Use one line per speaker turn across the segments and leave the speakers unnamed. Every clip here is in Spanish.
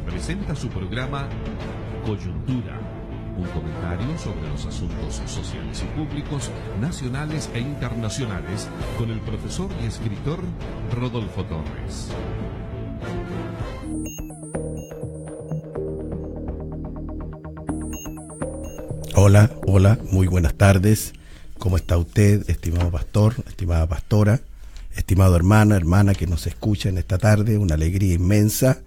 Presenta su programa Coyuntura, un comentario sobre los asuntos sociales y públicos, nacionales e internacionales, con el profesor y escritor Rodolfo Torres.
Hola, muy buenas tardes. ¿Cómo está usted, estimado pastor, estimada pastora, estimado hermana que nos escucha en esta tarde? Una alegría inmensa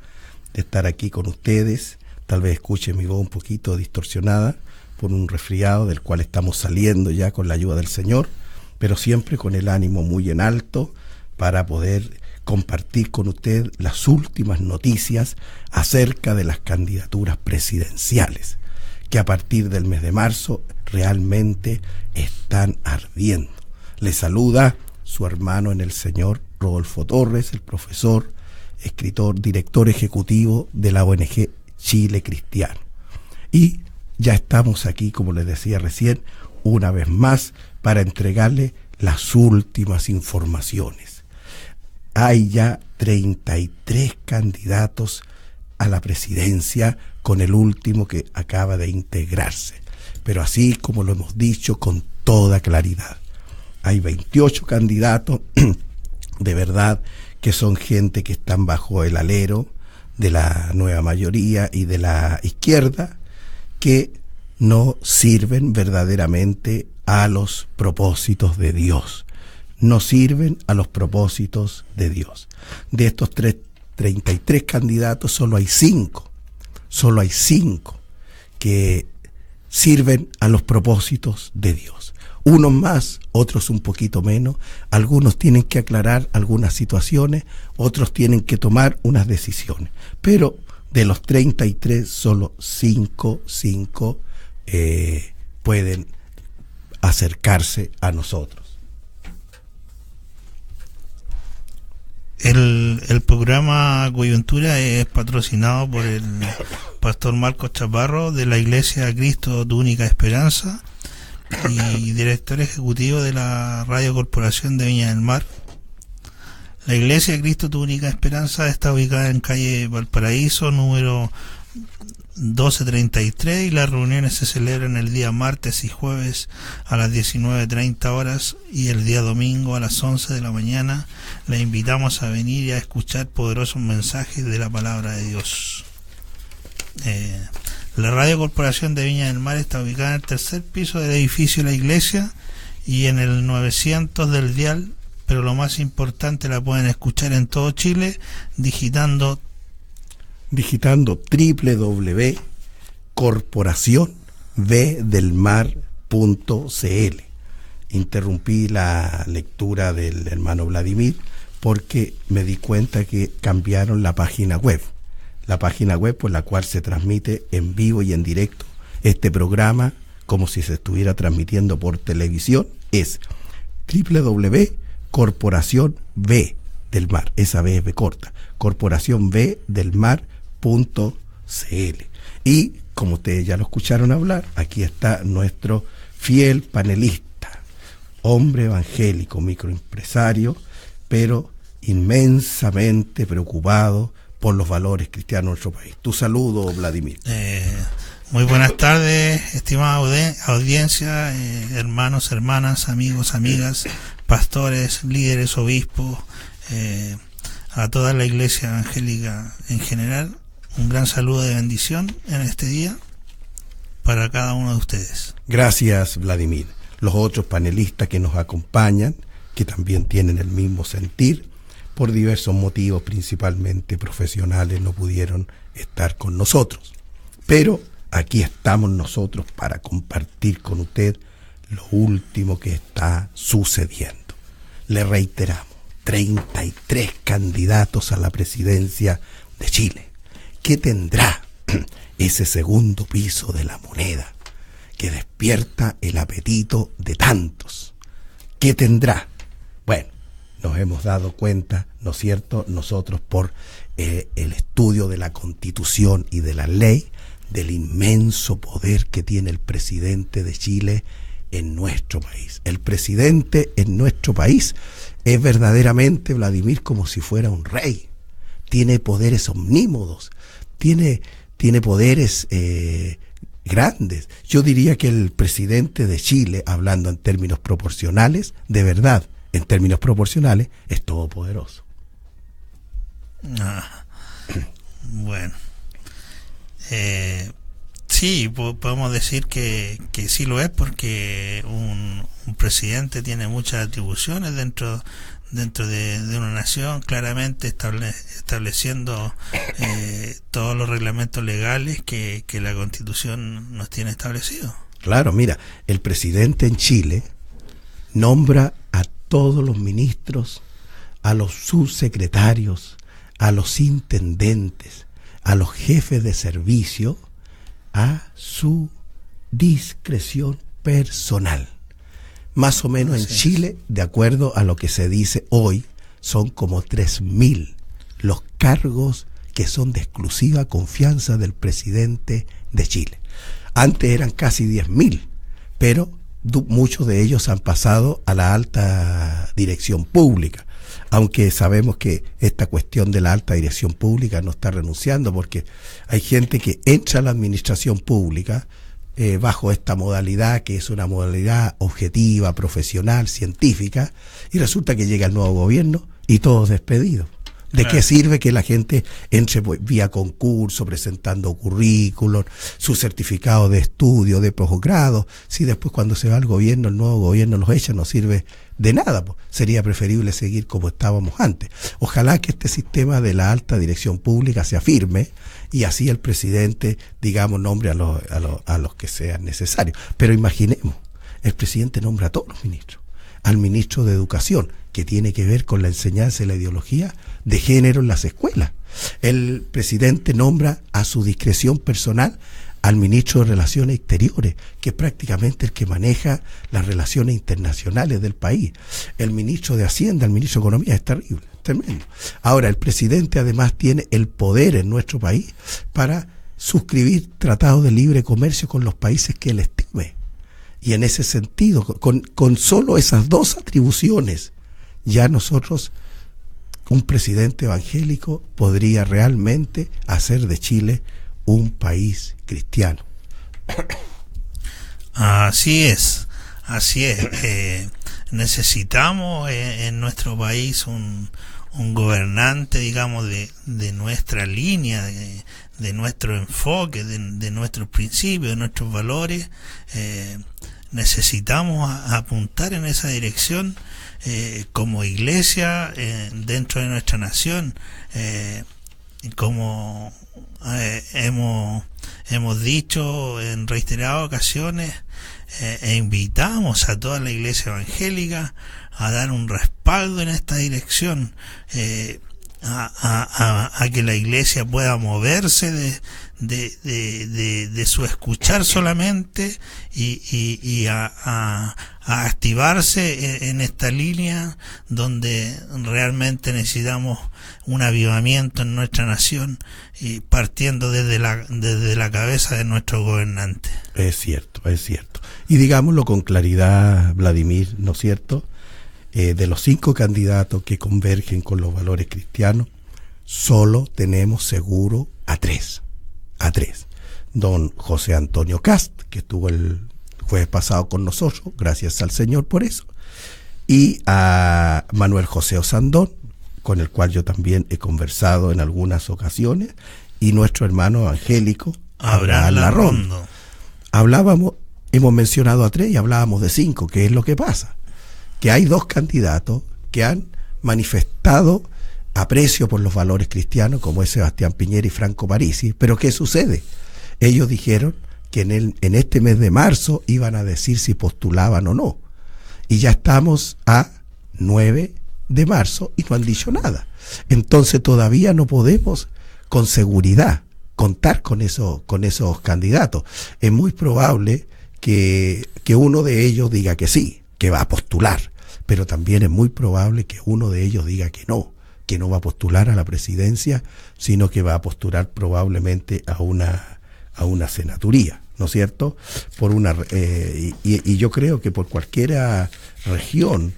de estar aquí con ustedes. Tal vez escuche mi voz un poquito distorsionada por un resfriado del cual estamos saliendo ya con la ayuda del Señor, pero siempre con el ánimo muy en alto para poder compartir con usted las últimas noticias acerca de las candidaturas presidenciales, que a partir del mes de marzo realmente están ardiendo. Le saluda su hermano en el Señor, Rodolfo Torres, el profesor, escritor, director ejecutivo de la ONG Chile Cristiano. Y ya estamos aquí, como les decía recién, una vez más para entregarle las últimas informaciones. Hay ya 33 candidatos a la presidencia, con el último que acaba de integrarse. Pero así como lo hemos dicho con toda claridad, hay 28 candidatos de verdad que son gente que están bajo el alero de la nueva mayoría y de la izquierda, que no sirven verdaderamente a los propósitos de Dios. No sirven a los propósitos de Dios. De estos 33 candidatos, solo hay 5 que sirven a los propósitos de Dios. Unos más, otros un poquito menos. Algunos tienen que aclarar algunas situaciones, otros tienen que tomar unas decisiones. Pero de los 33, solo 5 pueden acercarse a nosotros.
El programa Coyuntura es patrocinado por el pastor Marcos Chaparro de la Iglesia Cristo Tu Única Esperanza y director ejecutivo de la Radio Corporación de Viña del Mar. La Iglesia Cristo Tu Única Esperanza está ubicada en calle Valparaíso, número 1233, y las reuniones se celebran el día martes y jueves a las 19:30 horas y el día domingo a las 11 de la mañana. Le invitamos a venir y a escuchar poderosos mensajes de la palabra de Dios. La Radio Corporación de Viña del Mar está ubicada en el tercer piso del edificio de la iglesia y en el 900 del dial, pero lo más importante, la pueden escuchar en todo Chile digitando www.corporacionvdelmar.cl. Interrumpí la lectura del hermano Vladimir porque me di cuenta que cambiaron la página web por la cual se transmite en vivo y en directo este programa, como si se estuviera transmitiendo por televisión. Es www.corporacionvdelmar, esa V es B corta, corporacionvdelmar.cl. Y como ustedes ya lo escucharon hablar, aquí está nuestro fiel panelista, hombre evangélico, microempresario, pero inmensamente preocupado por los valores cristianos de nuestro país. Tu saludo, Vladimir. Muy buenas tardes, estimada audiencia, hermanos, hermanas, amigos, amigas, pastores, líderes, obispos, a toda la iglesia evangélica en general. Un gran saludo de bendición en este día para cada uno de ustedes.
Gracias, Vladimir. Los otros panelistas que nos acompañan, que también tienen el mismo sentir, por diversos motivos, principalmente profesionales, no pudieron estar con nosotros. Pero aquí estamos nosotros para compartir con usted lo último que está sucediendo. Le reiteramos, 33 candidatos a la presidencia de Chile. ¿Qué tendrá ese segundo piso de la moneda que despierta el apetito de tantos? ¿Qué tendrá? Bueno, nos hemos dado cuenta, ¿no es cierto?, nosotros por el estudio de la Constitución y de la ley, del inmenso poder que tiene el presidente de Chile en nuestro país. El presidente en nuestro país es verdaderamente, Vladimir, como si fuera un rey. tiene poderes omnímodos, tiene poderes grandes. Yo diría que el presidente de Chile, hablando en términos proporcionales, de verdad, en términos proporcionales, es todopoderoso.
Bueno, sí, podemos decir que sí lo es, porque un presidente tiene muchas atribuciones dentro de una nación, claramente estableciendo todos los reglamentos legales que la Constitución nos tiene establecidos.
Claro, mira, el presidente en Chile nombra a todos los ministros, a los subsecretarios, a los intendentes, a los jefes de servicio, a su discreción personal. Más o menos en Chile, de acuerdo a lo que se dice hoy, son como 3.000 los cargos que son de exclusiva confianza del presidente de Chile. Antes eran casi 10.000, pero muchos de ellos han pasado a la alta dirección pública, aunque sabemos que esta cuestión de la alta dirección pública no está renunciando, porque hay gente que entra a la administración pública bajo esta modalidad, que es una modalidad objetiva, profesional, científica, y resulta que llega el nuevo gobierno y todos despedidos. ¿De qué sirve que la gente entre vía concurso, presentando currículum, su certificado de estudio, de posgrado, si después cuando se va al gobierno, el nuevo gobierno los echa? No sirve de nada, pues. Sería preferible seguir como estábamos antes. Ojalá que este sistema de la alta dirección pública se afirme y así el presidente, digamos, nombre a los que sean necesarios. Pero imaginemos, el presidente nombra a todos los ministros. Al ministro de Educación, que tiene que ver con la enseñanza y la ideología de género en las escuelas. El presidente nombra a su discreción personal al ministro de Relaciones Exteriores, que es prácticamente el que maneja las relaciones internacionales del país. El ministro de Hacienda, el ministro de Economía, es terrible, tremendo. Ahora, el presidente además tiene el poder en nuestro país para suscribir tratados de libre comercio con los países que él estime. Y en ese sentido, con solo esas dos atribuciones, ya nosotros, un presidente evangélico, podría realmente hacer de Chile un país cristiano.
Así es. Necesitamos en nuestro país un gobernante, digamos, de nuestra línea, de nuestro enfoque, de nuestros principios, de nuestros valores. Necesitamos apuntar en esa dirección como iglesia dentro de nuestra nación, como hemos dicho en reiteradas ocasiones, e invitamos a toda la iglesia evangélica a dar un respaldo en esta dirección, a que la iglesia pueda moverse de su escuchar solamente y a activarse en esta línea donde realmente necesitamos un avivamiento en nuestra nación, y partiendo desde la cabeza de nuestro gobernante.
Es cierto. Y digámoslo con claridad, Vladimir, ¿no es cierto? De los 5 candidatos que convergen con los valores cristianos, solo tenemos seguro a 3. Don José Antonio Kast, que estuvo el jueves pasado con nosotros, gracias al Señor por eso, y a Manuel José Osandón, con el cual yo también he conversado en algunas ocasiones, y nuestro hermano evangélico Abraham Larrondo. Hemos mencionado a 3 y hablábamos de 5. ¿Qué es lo que pasa? Que hay 2 candidatos que han manifestado aprecio por los valores cristianos, como es Sebastián Piñera y Franco Parisi. Pero ¿qué sucede? Ellos dijeron que en este mes de marzo iban a decir si postulaban o no. Y ya estamos a 9 de marzo y no han dicho nada. Entonces todavía no podemos con seguridad contar con esos candidatos. Es muy probable que uno de ellos diga que sí, que va a postular, pero también es muy probable que uno de ellos diga que no va a postular a la presidencia, sino que va a postular probablemente a una senaturía, ¿no es cierto? Y yo creo que por cualquier región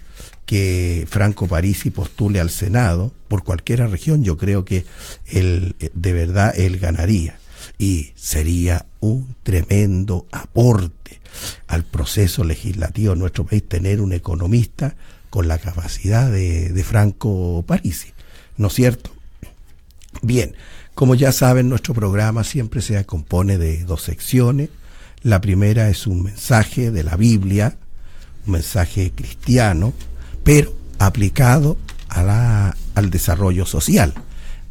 que Franco Parisi postule al Senado por cualquier región, yo creo que de verdad él ganaría y sería un tremendo aporte al proceso legislativo de nuestro país tener un economista con la capacidad de Franco Parisi, ¿no es cierto? Bien, como ya saben, nuestro programa siempre se compone de 2 secciones. La primera es un mensaje de la Biblia, un mensaje cristiano, pero aplicado al desarrollo social,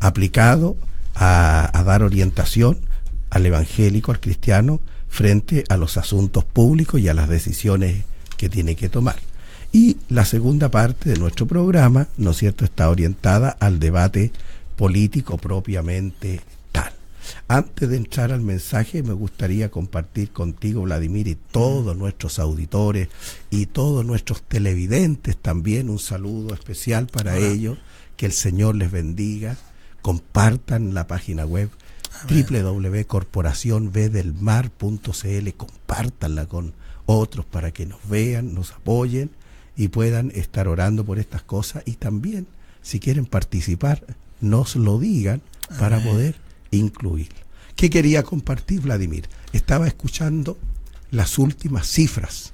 aplicado a dar orientación al evangélico, al cristiano, frente a los asuntos públicos y a las decisiones que tiene que tomar. Y la segunda parte de nuestro programa, ¿no es cierto?, está orientada al debate político propiamente tal. Antes de entrar al mensaje, me gustaría compartir contigo, Vladimir, y todos nuestros auditores y todos nuestros televidentes también, un saludo especial para ellos, que el Señor les bendiga. Compartan la página web www.corporacionvdelmar.cl, compártanla con otros para que nos vean, nos apoyen y puedan estar orando por estas cosas, y también, si quieren participar, nos lo digan para poder incluir. ¿Qué quería compartir, Vladimir? Estaba escuchando las últimas cifras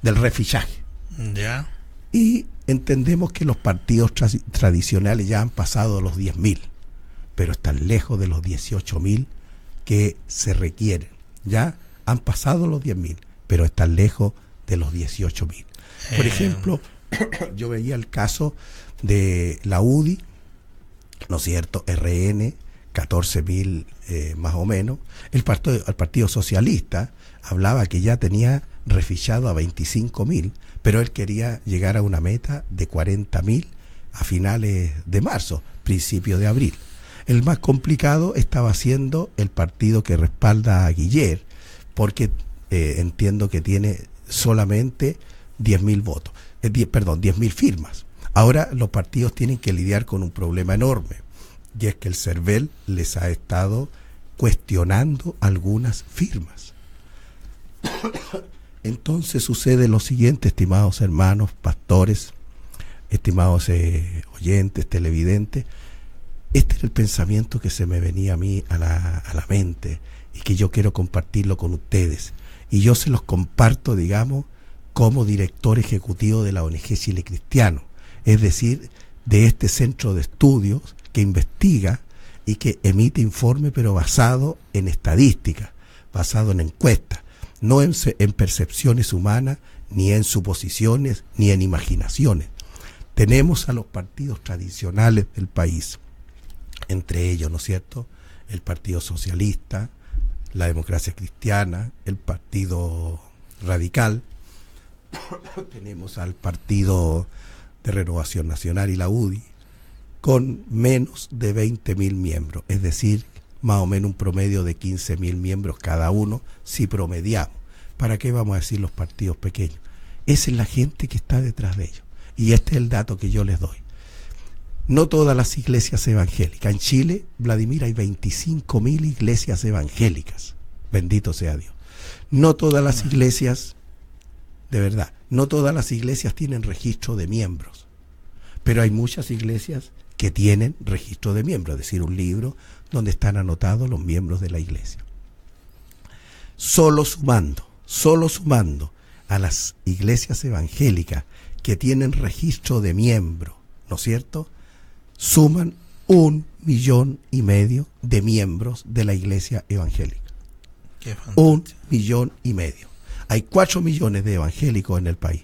del refillaje.
Ya.
Y entendemos que los partidos tradicionales ya han pasado los 10.000, pero están lejos de los 18.000 que se requieren. Ya han pasado los 10.000, pero están lejos de los 18.000. Por ejemplo, yo veía el caso de la UDI, ¿no es cierto?, RN, 14.000 más o menos. El Partido Socialista hablaba que ya tenía refichado a 25.000, pero él quería llegar a una meta de 40.000 a finales de marzo, principio de abril. El más complicado estaba siendo el partido que respalda a Guiller, porque entiendo que tiene solamente 10.000 votos, 10.000 firmas. Ahora los partidos tienen que lidiar con un problema enorme, y es que el CERVEL les ha estado cuestionando algunas firmas. Entonces sucede lo siguiente, estimados hermanos, pastores, estimados oyentes, televidentes. Este es el pensamiento que se me venía a mí a la mente y que yo quiero compartirlo con ustedes. Y yo se los comparto, digamos, como director ejecutivo de la ONG Chile Cristiano, es decir, de este centro de estudios que investiga y que emite informe, pero basado en estadísticas, basado en encuestas, no en percepciones humanas, ni en suposiciones, ni en imaginaciones. Tenemos a los partidos tradicionales del país, entre ellos, ¿no es cierto?, el Partido Socialista, la Democracia Cristiana, el Partido Radical, tenemos al Partido de Renovación Nacional y la UDI, con menos de 20.000 miembros, es decir, más o menos un promedio de 15.000 miembros cada uno, si promediamos. ¿Para qué vamos a decir los partidos pequeños? Esa es la gente que está detrás de ellos. Y este es el dato que yo les doy. No todas las iglesias evangélicas. En Chile, Vladimir, hay 25.000 iglesias evangélicas. Bendito sea Dios. No todas las iglesias, de verdad, no todas las iglesias tienen registro de miembros. Pero hay muchas iglesias que tienen registro de miembros, es decir, un libro donde están anotados los miembros de la iglesia. Solo sumando a las iglesias evangélicas que tienen registro de miembros, ¿no es cierto?, suman 1,5 millones de miembros de la iglesia evangélica. 1,5 millones. Hay 4 millones de evangélicos en el país.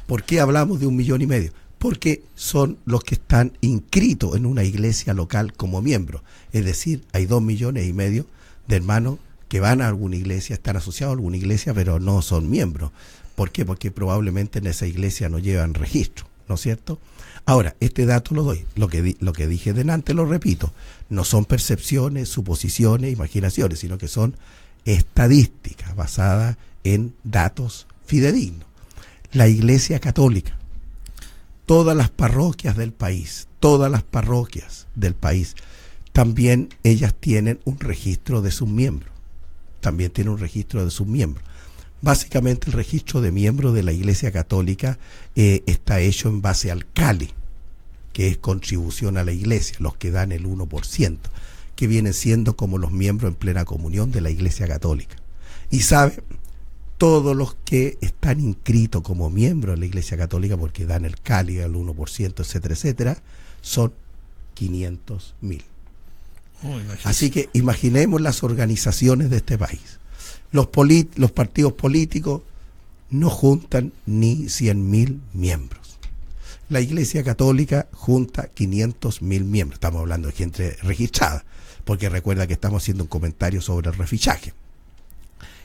¿Por qué hablamos de 1,5 millones? Porque son los que están inscritos en una iglesia local como miembros. Es decir, hay 2,5 millones de hermanos que van a alguna iglesia, están asociados a alguna iglesia, pero no son miembros. ¿Por qué? Porque probablemente en esa iglesia no llevan registro, ¿no es cierto? Ahora, este dato lo doy, lo que dije delante lo repito, no son percepciones, suposiciones, imaginaciones, sino que son estadísticas basadas en datos fidedignos. La Iglesia Católica, todas las parroquias del país, también ellas tienen un registro de sus miembros. Básicamente el registro de miembros de la Iglesia Católica está hecho en base al CALI, que es contribución a la Iglesia, los que dan el 1%, que vienen siendo como los miembros en plena comunión de la Iglesia Católica. Y sabe, todos los que están inscritos como miembros de la Iglesia Católica, porque dan el CALI al 1%, etcétera, etcétera, son 500.000. Así que imaginemos las organizaciones de este país. Los partidos políticos no juntan ni 100.000 miembros. La Iglesia Católica junta 500.000 miembros. Estamos hablando de gente registrada, porque recuerda que estamos haciendo un comentario sobre el refichaje.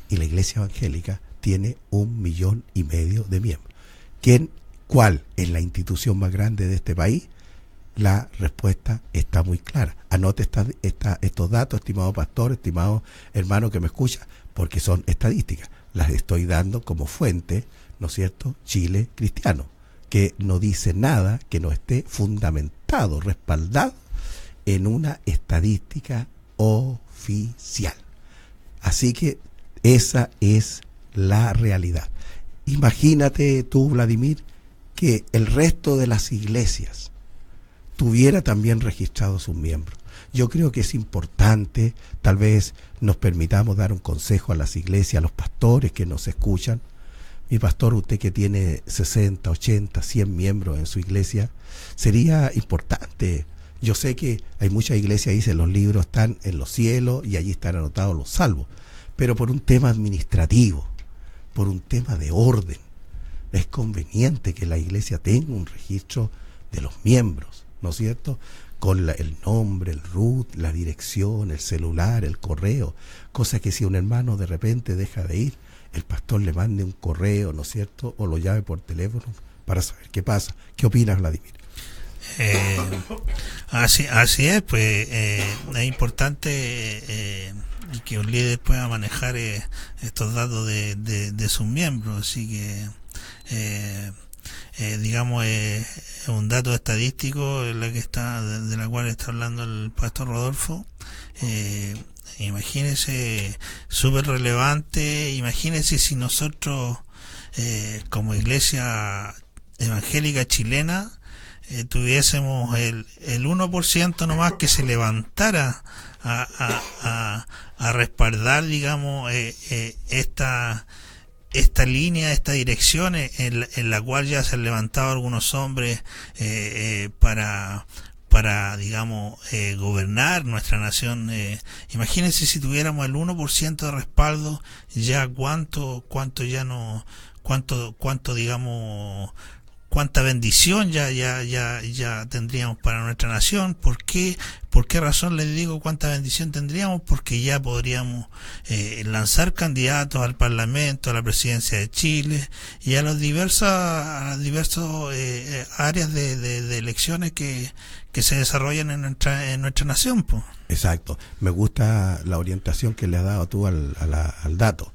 Y la Iglesia Evangélica tiene 1,5 millones de miembros. ¿Cuál es la institución más grande de este país? La respuesta está muy clara. Anote estos datos, estimado pastor, estimado hermano que me escucha, porque son estadísticas. Las estoy dando como fuente, ¿no es cierto? Chile Cristiano, que no dice nada que no esté fundamentado, respaldado en una estadística oficial. Así que esa es la realidad. Imagínate tú, Vladimir, que el resto de las iglesias tuviera también registrados sus miembros. Yo creo que es importante, tal vez nos permitamos dar un consejo a las iglesias, a los pastores que nos escuchan. Mi pastor, usted que tiene 60, 80, 100 miembros en su iglesia, sería importante. Yo sé que hay muchas iglesias, dicen los libros están en los cielos y allí están anotados los salvos, pero por un tema administrativo, por un tema de orden, es conveniente que la iglesia tenga un registro de los miembros, ¿no es cierto?, con el nombre, el root, la dirección, el celular, el correo, cosa que si un hermano de repente deja de ir, el pastor le mande un correo, ¿no es cierto?, o lo llame por teléfono para saber qué pasa. ¿Qué opinas, Vladimir?
Así es, pues es importante que un líder pueda manejar estos datos de sus miembros, así que digamos un dato estadístico de la cual está hablando el pastor Rodolfo. Imagínese, súper relevante. Imagínese si nosotros como iglesia evangélica chilena tuviésemos el 1% nomás que se levantara a respaldar, digamos, esta línea, esta dirección en la cual ya se han levantado algunos hombres para digamos, gobernar nuestra nación. Imagínense si tuviéramos el 1% de respaldo, ya cuánto digamos, cuánta bendición ya tendríamos para nuestra nación. ¿Por qué razón les digo cuánta bendición tendríamos? Porque ya podríamos lanzar candidatos al Parlamento, a la presidencia de Chile y a las diversas áreas de elecciones que se desarrollan en nuestra nación, pues.
Exacto. Me gusta la orientación que le has dado tú al dato.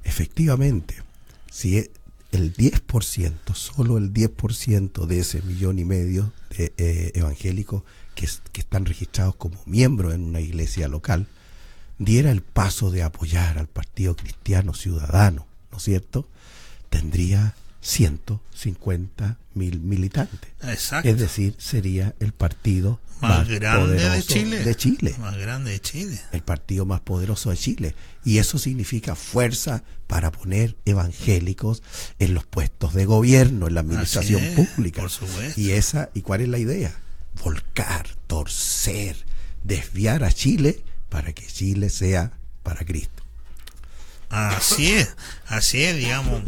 Efectivamente, si el 10%, solo el 10% de ese 1,5 millones de evangélicos que están registrados como miembros en una iglesia local, diera el paso de apoyar al Partido Cristiano Ciudadano, ¿no es cierto?, tendría 150.000 militantes.
Exacto.
Es decir, sería el partido
más grande
de Chile.
Más grande de Chile.
El partido más poderoso de Chile. Y eso significa fuerza para poner evangélicos en los puestos de gobierno, en la administración pública.
Por supuesto.
¿Y cuál es la idea? Volcar, torcer, desviar a Chile para que Chile sea para Cristo.
Así es, digamos,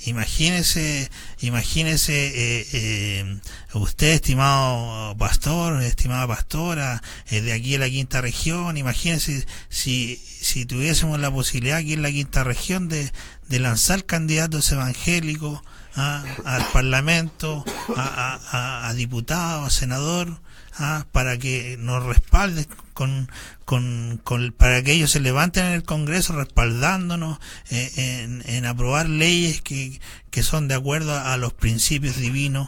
imagínese usted, estimado pastor, estimada pastora, de aquí en la quinta región, imagínese si tuviésemos la posibilidad aquí en la quinta región de lanzar candidatos evangélicos al Parlamento, a diputado, a senador, para que nos respalden para que ellos se levanten en el Congreso respaldándonos en aprobar leyes que son de acuerdo a los principios divinos,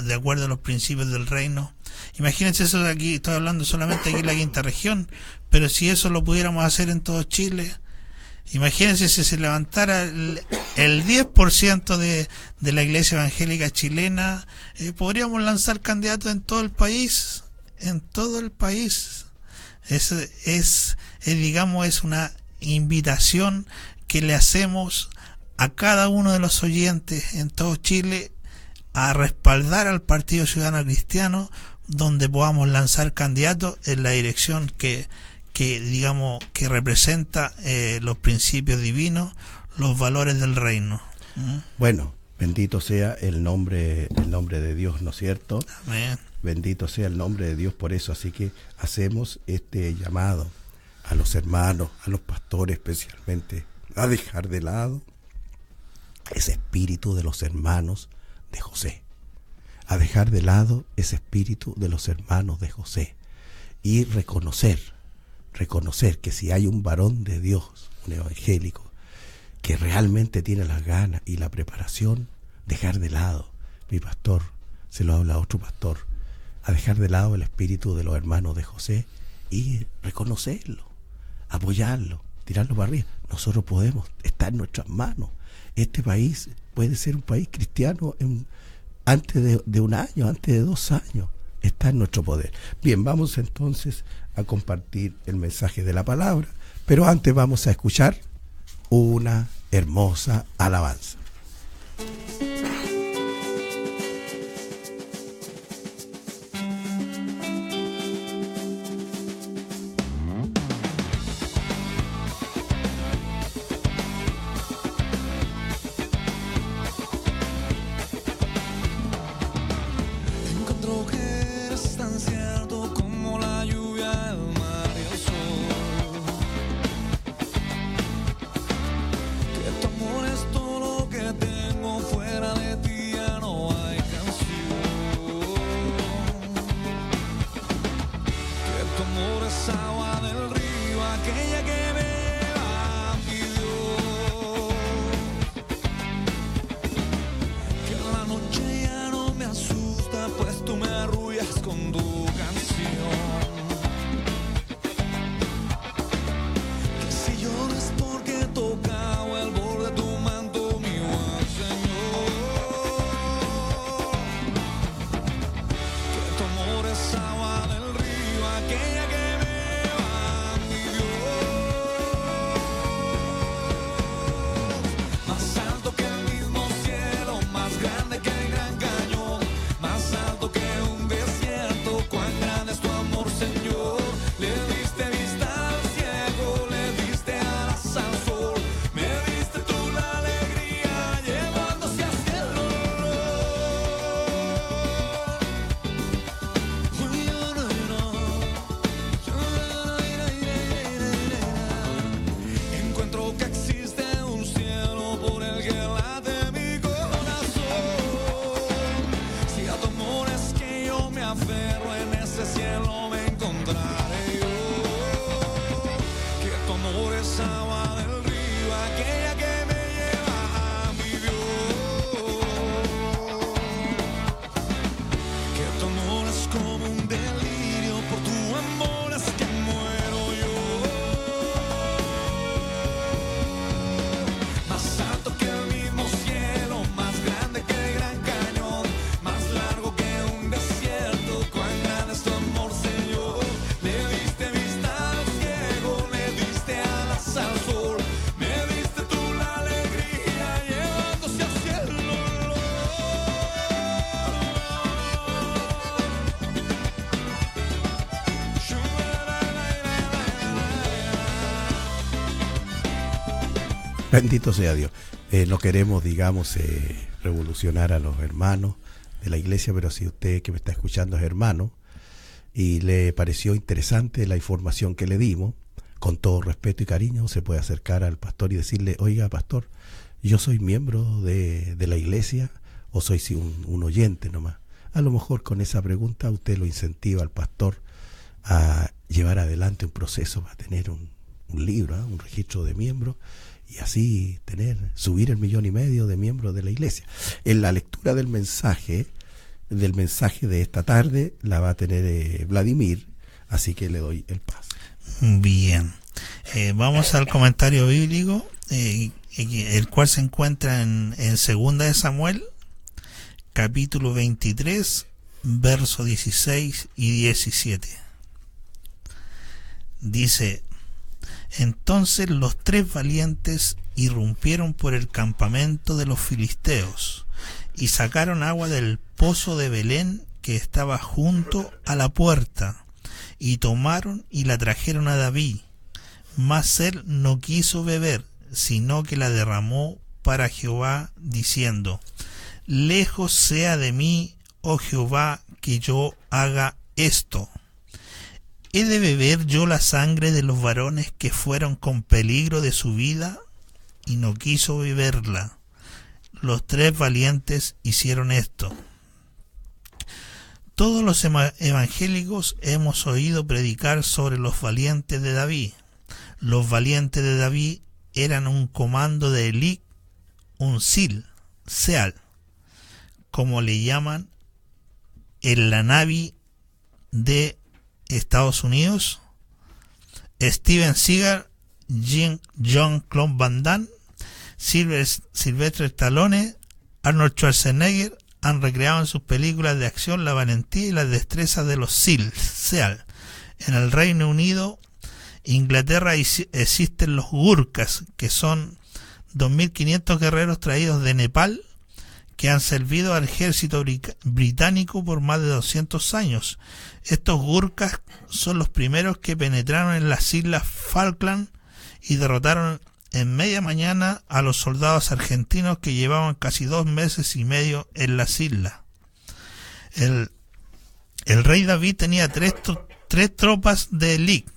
de acuerdo a los principios del reino. Imagínense eso de aquí, estoy hablando solamente aquí en la quinta región, pero si eso lo pudiéramos hacer en todo Chile, Imagínense si se levantara el 10% de la iglesia evangélica chilena, podríamos lanzar candidatos en todo el país. Digamos, es una invitación que le hacemos a cada uno de los oyentes en todo Chile a respaldar al Partido Ciudadano Cristiano, donde podamos lanzar candidatos en la dirección que digamos que representa los principios divinos, los valores del reino.
Bueno, bendito sea el nombre de Dios, ¿no es cierto?
Amén.
Bendito sea el nombre de Dios por eso. Así que hacemos este llamado a los hermanos, a los pastores especialmente, a dejar de lado ese espíritu de los hermanos de José, a dejar de lado ese espíritu de los hermanos de José y reconocer que si hay un varón de Dios, un evangélico, que realmente tiene las ganas y la preparación, dejar de lado, mi pastor, se lo habla a otro pastor, a dejar de lado el espíritu de los hermanos de José y reconocerlo, apoyarlo, tirarlo para arriba. Nosotros podemos, está en nuestras manos. Este país puede ser un país cristiano antes de un año, antes de 2 años. Está en nuestro poder. Bien, vamos entonces a compartir el mensaje de la palabra, pero antes vamos a escuchar una hermosa alabanza. Bendito sea Dios. No queremos, digamos, revolucionar a los hermanos de la iglesia, pero si usted que me está escuchando es hermano y le pareció interesante la información que le dimos, con todo respeto y cariño, se puede acercar al pastor y decirle: oiga, pastor, yo soy miembro de la iglesia o soy un oyente nomás. A lo mejor con esa pregunta usted lo incentiva al pastor a llevar adelante un proceso para tener un libro, un registro de miembros, y así subir el 1,5 million de miembros de la iglesia. En la lectura del mensaje de esta tarde la va a tener Vladimir, así que le doy el paso.
Bien. Vamos al comentario bíblico, el cual se encuentra en 2 de Samuel, capítulo 23, versos 16 y 17. Dice: entonces los 3 valientes irrumpieron por el campamento de los filisteos y sacaron agua del pozo de Belén que estaba junto a la puerta, y tomaron y la trajeron a David. Mas él no quiso beber, sino que la derramó para Jehová, diciendo: lejos sea de mí, oh Jehová, que yo haga esto. ¿He de beber yo la sangre de los varones que fueron con peligro de su vida? Y no quiso beberla. Los 3 valientes hicieron esto. Todos los evangélicos hemos oído predicar sobre los valientes de David. Los valientes de David eran un comando de élite, un SEAL, como le llaman en la Navy de Estados Unidos. Steven Seagal, Jean-Claude Van Damme, Sylvester Stallone, Arnold Schwarzenegger han recreado en sus películas de acción la valentía y las destrezas de los SEAL. En el Reino Unido, Inglaterra, existen los Gurkhas, que son 2.500 guerreros traídos de Nepal, que han servido al ejército británico por más de 200 años. Estos Gurkhas son los primeros que penetraron en las islas Falkland y derrotaron en media mañana a los soldados argentinos que llevaban casi 2 meses y medio en las islas. El rey David tenía tres tropas de élite: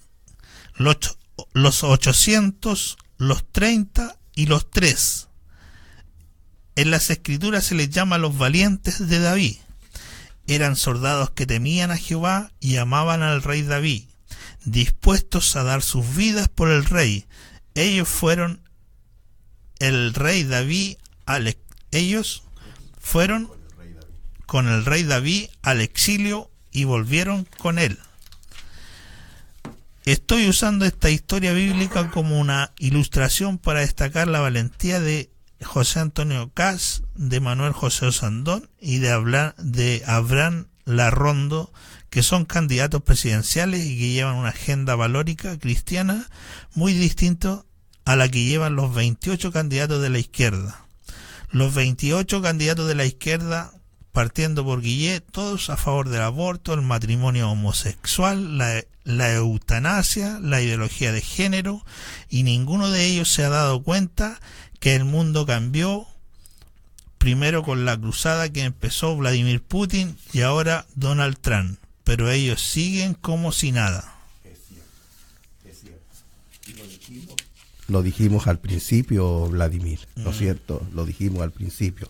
los 800, los 30 y los 3. En las escrituras se les llama los valientes de David. Eran soldados que temían a Jehová y amaban al rey David, dispuestos a dar sus vidas por el rey. Ellos fueron con el rey David al exilio y volvieron con él. Estoy usando esta historia bíblica como una ilustración para destacar la valentía de José Antonio Caz, de Manuel José Osandón y de Abraham Larrondo, que son candidatos presidenciales y que llevan una agenda valórica cristiana muy distinta a la que llevan los 28 candidatos de la izquierda. Los 28 candidatos de la izquierda, partiendo por Guillet, todos a favor del aborto, el matrimonio homosexual, la eutanasia, la ideología de género, y ninguno de ellos se ha dado cuenta que el mundo cambió, primero con la cruzada que empezó Vladimir Putin y ahora Donald Trump, pero ellos siguen como si nada.
Es cierto. Lo dijimos al principio, Vladimir, ¿no es cierto? Lo dijimos al principio,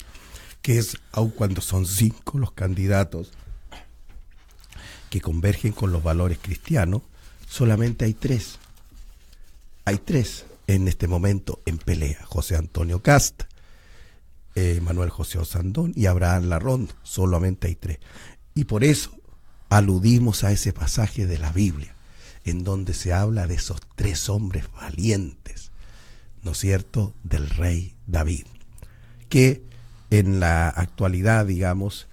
que es, aun cuando son 5 los candidatos que convergen con los valores cristianos, solamente hay 3. Hay 3 en este momento en pelea: José Antonio Cast, Manuel José Osandón y Abraham Larrondo. Solamente hay 3. Y por eso aludimos a ese pasaje de la Biblia, en donde se habla de esos 3 hombres valientes, ¿no es cierto?, del rey David, que en la actualidad, digamos,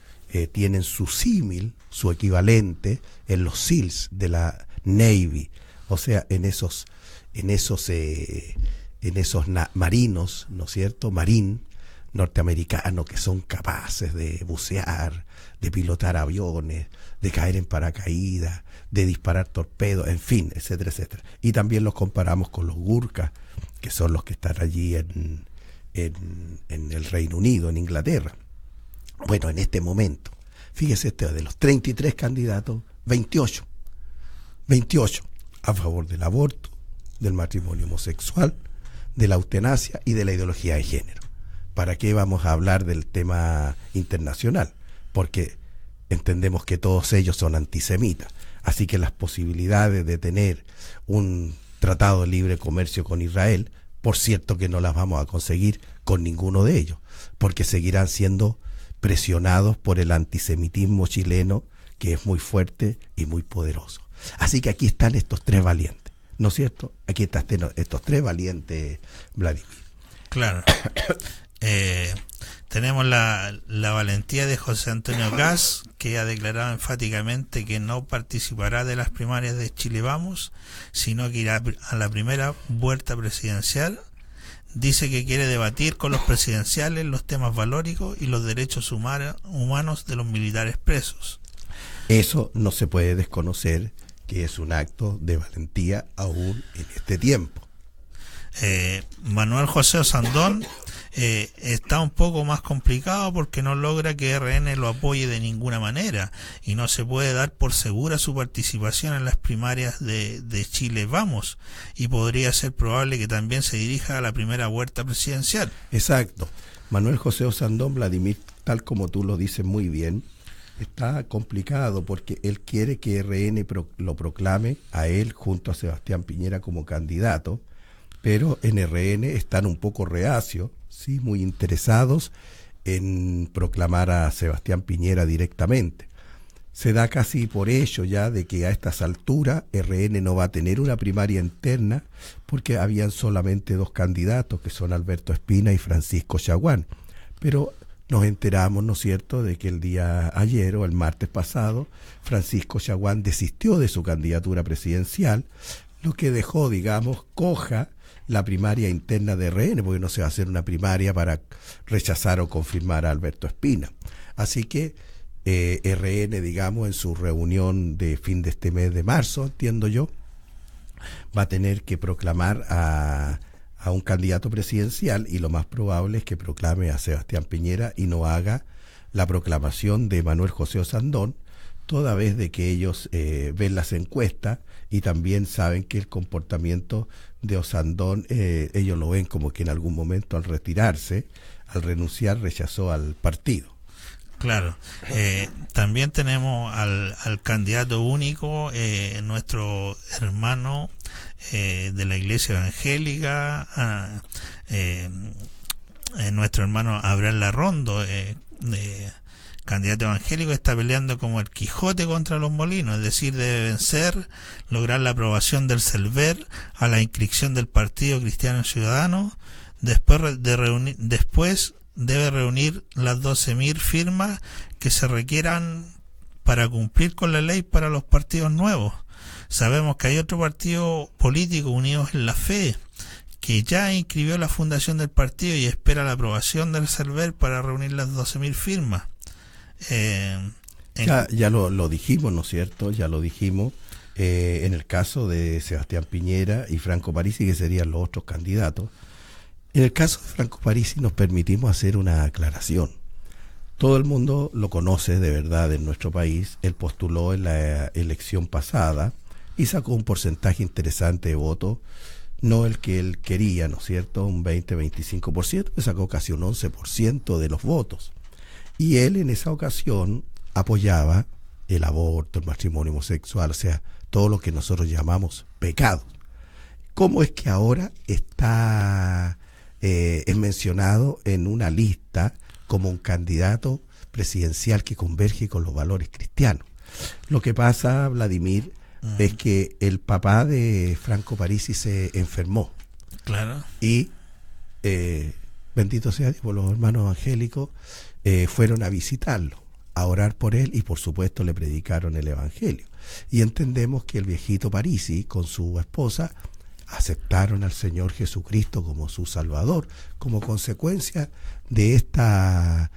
tienen su símil, su equivalente en los SEALs de la Navy, o sea, en esos marinos, ¿no es cierto?, norteamericanos, que son capaces de bucear, de pilotar aviones, de caer en paracaídas, de disparar torpedos, en fin, etcétera, etcétera. Y también los comparamos con los Gurkhas, que son los que están allí en el Reino Unido, en Inglaterra. Bueno, en este momento, fíjese de los 33 candidatos, 28 a favor del aborto, del matrimonio homosexual, de la eutanasia y de la ideología de género. ¿Para qué vamos a hablar del tema internacional? Porque entendemos que todos ellos son antisemitas. Así que las posibilidades de tener un tratado de libre comercio con Israel, por cierto que no las vamos a conseguir con ninguno de ellos, porque seguirán siendo presionados por el antisemitismo chileno, que es muy fuerte y muy poderoso. Así que aquí están estos 3 valientes.
¿no es cierto? Aquí están estos tres valientes, Vladimir.
Claro. Tenemos la valentía de José Antonio Gas, que ha declarado enfáticamente que no participará de las primarias de Chile Vamos, sino que irá a la primera vuelta presidencial. Dice que quiere debatir con los presidenciales los temas valóricos y los derechos humanos de los militares presos.
Eso no se puede desconocer, que es un acto de valentía aún en este tiempo.
Manuel José Osandón está un poco más complicado porque no logra que RN lo apoye de ninguna manera y no se puede dar por segura su participación en las primarias de Chile Vamos, y podría ser probable que también se dirija a la primera vuelta presidencial.
Exacto. Manuel José Osandón, Vladimir, tal como tú lo dices muy bien, está complicado porque él quiere que RN lo proclame a él junto a Sebastián Piñera como candidato, pero en RN están un poco reacios, sí, muy interesados en proclamar a Sebastián Piñera directamente. Se da casi por hecho ya de que a estas alturas RN no va a tener una primaria interna porque habían solamente dos candidatos, que son Alberto Espina y Francisco Chaguán. Pero nos enteramos, ¿no es cierto?, de que el día ayer o el martes pasado Francisco Chaguán desistió de su candidatura presidencial, lo que dejó, digamos, coja la primaria interna de RN, porque no se va a hacer una primaria para rechazar o confirmar a Alberto Espina. Así que RN, digamos, en su reunión de fin de este mes de marzo, entiendo yo, va a tener que proclamar a un candidato presidencial, y lo más probable es que proclame a Sebastián Piñera y no haga la proclamación de Manuel José Osandón, toda vez de que ellos ven las encuestas y también saben que el comportamiento de Osandón, ellos lo ven como que en algún momento al retirarse, al renunciar, rechazó al partido.
Claro. También tenemos al candidato único, nuestro hermano de la Iglesia Evangélica, nuestro hermano Abraham Larrondo, candidato evangélico, está peleando como el Quijote contra los molinos, es decir, debe vencer, lograr la aprobación del CELVER a la inscripción del Partido Cristiano Ciudadano, después debe reunir las 12.000 firmas que se requieran para cumplir con la ley para los partidos nuevos. Sabemos que hay otro partido político, Unidos en la Fe, que ya inscribió la fundación del partido y espera la aprobación del CELVER para reunir las 12.000 firmas.
Ya lo dijimos, ¿no es cierto? Ya lo dijimos en el caso de Sebastián Piñera y Franco Parisi, que serían los otros candidatos. En el caso de Franco Parisi nos permitimos hacer una aclaración. Todo el mundo lo conoce de verdad en nuestro país. Él postuló en la elección pasada y sacó un porcentaje interesante de votos, no el que él quería, ¿no es cierto? Un 20-25%, que sacó casi un 11% de los votos. Y él en esa ocasión apoyaba el aborto, el matrimonio homosexual, o sea, todo lo que nosotros llamamos pecados. ¿Cómo es que ahora está es mencionado en una lista como un candidato presidencial que converge con los valores cristianos? Lo que pasa, Vladimir, es que el papá de Franco Parisi se enfermó.
Claro.
Y bendito sea Dios, por los hermanos evangélicos fueron a visitarlo, a orar por él, y por supuesto le predicaron el evangelio. Y entendemos que el viejito Parisi con su esposa aceptaron al Señor Jesucristo como su Salvador, como consecuencia de esta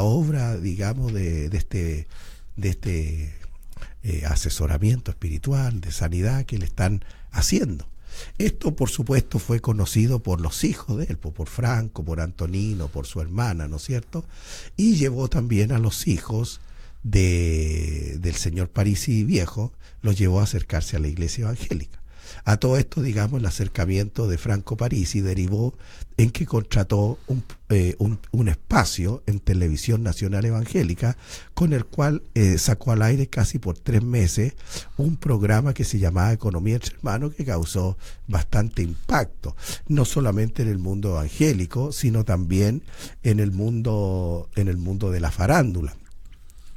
obra, digamos, de este asesoramiento espiritual, de sanidad que le están haciendo. Esto, por supuesto, fue conocido por los hijos de él, por Franco, por Antonino, por su hermana, ¿no es cierto? Y llevó también a los hijos del señor Parisi viejo, los llevó a acercarse a la iglesia evangélica. A todo esto, digamos, el acercamiento de Franco Parisi derivó en que contrató un espacio en Televisión Nacional Evangélica, con el cual sacó al aire casi por 3 meses un programa que se llamaba Economía entre Hermanos, que causó bastante impacto, no solamente en el mundo evangélico, sino también en el mundo de la farándula,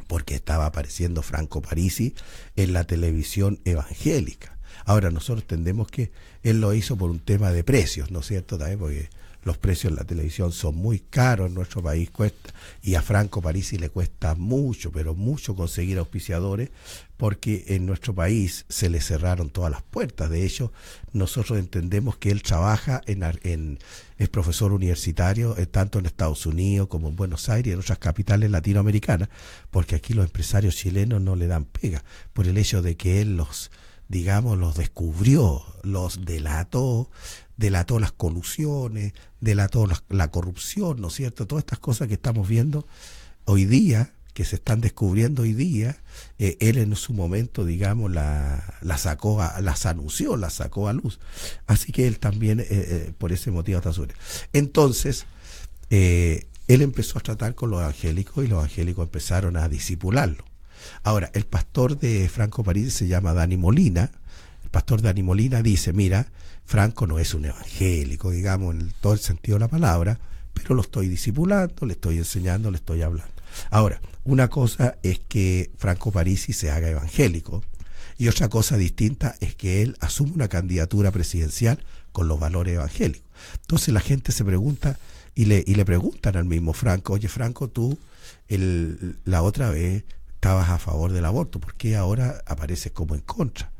porque estaba apareciendo Franco Parisi en la televisión evangélica.
Ahora, nosotros entendemos que él lo hizo por un tema de precios, ¿no es cierto? También porque los precios en la televisión son muy caros en nuestro país, cuesta, y a Franco Parisi le cuesta mucho, pero mucho conseguir auspiciadores, porque en nuestro país se le cerraron todas las puertas. De hecho, nosotros entendemos que él trabaja es profesor universitario, tanto en Estados Unidos como en Buenos Aires y en otras capitales latinoamericanas, porque aquí los empresarios chilenos no le dan pega, por el hecho de que él los descubrió, los delató las colusiones, delató la corrupción, ¿no es cierto? Todas estas cosas que estamos viendo hoy día, que se están descubriendo hoy día, él en su momento, digamos, las anunció, las sacó a luz. Así que él también, por ese motivo, está sobre. Entonces, él empezó a tratar con los evangélicos y los evangélicos empezaron a disipularlo. Ahora, el pastor de Franco Parisi se llama Dani Molina. El pastor Dani Molina dice, mira, Franco no es un evangélico, digamos, en todo el sentido de la palabra, pero lo estoy discipulando, le estoy enseñando, le estoy hablando. Ahora, una cosa es que Franco Parisi se haga evangélico y otra cosa distinta es que él asuma una candidatura presidencial con los valores evangélicos. Entonces la gente se pregunta y le preguntan al mismo Franco, oye Franco, tú la otra vez estabas a favor del aborto, ¿por qué ahora apareces como en contra?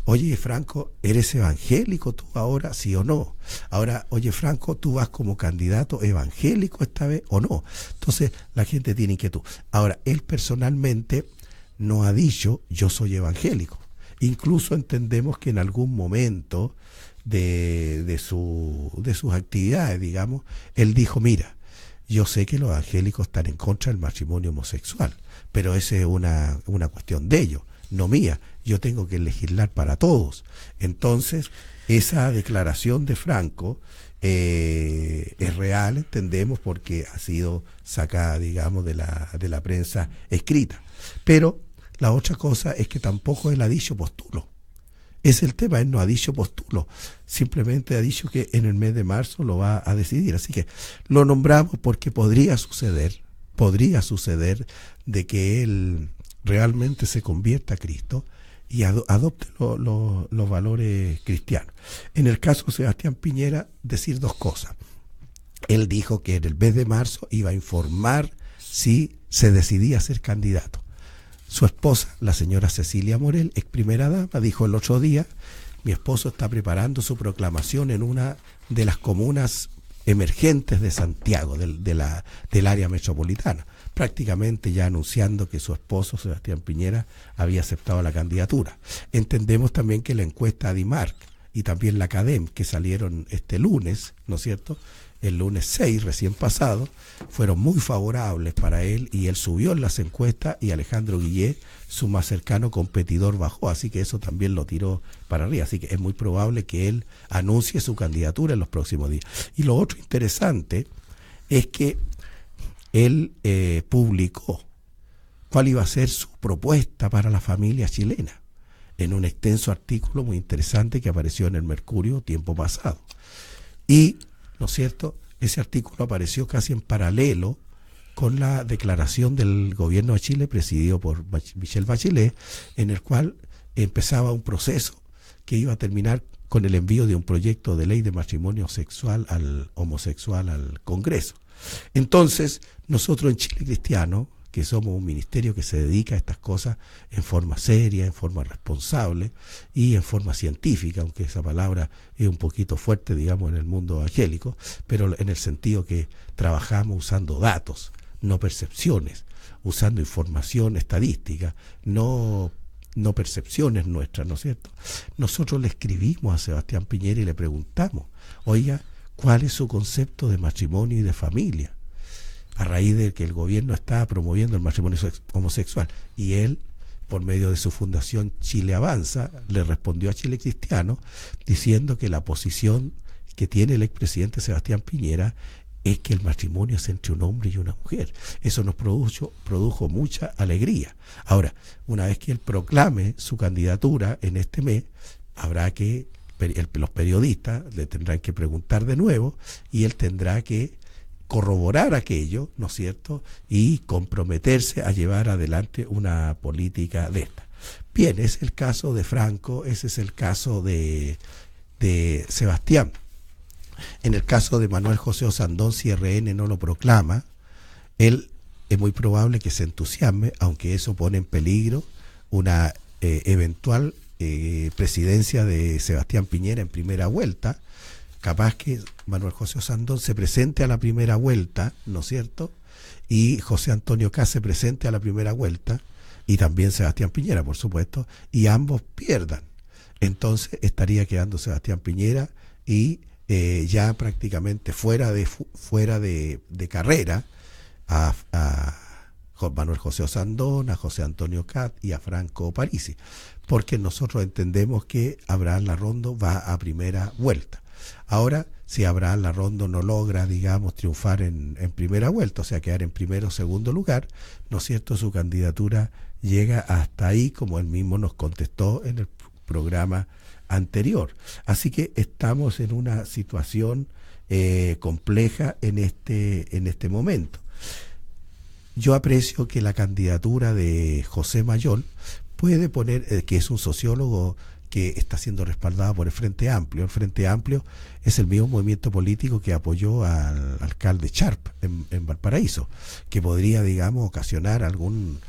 Oye Franco, ¿eres evangélico tú ahora, sí o no? Ahora, oye Franco, ¿tú vas como candidato evangélico esta vez o no? Entonces la gente tiene inquietud. Ahora, él personalmente no ha dicho yo soy evangélico. Incluso entendemos que en algún momento de sus actividades, digamos, él dijo, mira, yo sé que los evangélicos están en contra del matrimonio homosexual, pero esa es una cuestión de ellos, no mía. Yo tengo que legislar para todos. Entonces, esa declaración de Franco es real, entendemos, porque ha sido sacada, digamos, de la prensa escrita. Pero la otra cosa es que tampoco él ha dicho postulo. Es el tema, él no ha dicho postulo. Simplemente ha dicho que en el mes de marzo lo va a decidir. Así que lo nombramos porque podría suceder de que él realmente se convierta a Cristo y adopte los valores cristianos. En el caso de Sebastián Piñera, decir dos cosas. Él dijo que en el mes de marzo iba a informar si se decidía a ser candidato. Su esposa, la señora Cecilia Morel, ex primera dama, dijo el otro día, mi esposo está preparando su proclamación en una de las comunas emergentes de Santiago, del área metropolitana, prácticamente ya anunciando que su esposo, Sebastián Piñera, había aceptado la candidatura. Entendemos también que la encuesta Adimark y también la CADEM, que salieron este lunes, ¿no es cierto?, el lunes 6, recién pasado, fueron muy favorables para él y él subió en las encuestas y Alejandro Guillé, su más cercano competidor, bajó, así que eso también lo tiró para arriba, así que es muy probable que él anuncie su candidatura en los próximos días. Y lo otro interesante es que él publicó cuál iba a ser su propuesta para la familia chilena en un extenso artículo muy interesante que apareció en el Mercurio tiempo pasado. Y ¿no es cierto? Ese artículo apareció casi en paralelo con la declaración del gobierno de Chile presidido por Michelle Bachelet, en el cual empezaba un proceso que iba a terminar con el envío de un proyecto de ley de matrimonio homosexual al Congreso. Entonces, nosotros en Chile Cristiano, que somos un ministerio que se dedica a estas cosas en forma seria, en forma responsable y en forma científica, aunque esa palabra es un poquito fuerte, digamos, en el mundo evangélico, pero en el sentido que trabajamos usando datos, no percepciones, usando información estadística, no percepciones nuestras, ¿no es cierto? Nosotros le escribimos a Sebastián Piñera y le preguntamos, oiga, ¿cuál es su concepto de matrimonio y de familia? A raíz de que el gobierno está promoviendo el matrimonio homosexual. Y él, por medio de su fundación Chile Avanza, le respondió a Chile Cristiano diciendo que la posición que tiene el expresidente Sebastián Piñera es que el matrimonio es entre un hombre y una mujer. Eso nos produjo mucha alegría. Ahora, una vez que él proclame su candidatura en este mes, habrá que, los periodistas le tendrán que preguntar de nuevo y él tendrá que corroborar aquello, ¿no es cierto?, y comprometerse a llevar adelante una política de esta.
Bien, ese es el caso de Franco, ese es el caso de Sebastián. En el caso de Manuel José Osandón, si RN no lo proclama, él es muy probable que se entusiasme, aunque eso pone en peligro una eventual presidencia de Sebastián Piñera en primera vuelta. Capaz que Manuel José Osandón se presente a la primera vuelta, ¿no es cierto? Y José Antonio Kast se presente a la primera vuelta, y también Sebastián Piñera, por supuesto, y ambos pierdan. Entonces estaría quedando Sebastián Piñera y ya prácticamente fuera de carrera a Manuel José Osandón, a José Antonio Kast y a Franco Parisi, porque nosotros entendemos que Abraham Larrondo va a primera vuelta. Ahora, si Abraham Larrondo no logra, digamos, triunfar en primera vuelta, o sea, quedar en primero o segundo lugar, ¿no es cierto?, su candidatura llega hasta ahí, como él mismo nos contestó en el programa anterior. Así que estamos en una situación compleja en este momento. Yo aprecio que la candidatura de José Mayol puede poner, que es un sociólogo que está siendo respaldado por el Frente Amplio. El Frente Amplio es el mismo movimiento político que apoyó al alcalde Sharp en Valparaíso, que podría, digamos, ocasionar algún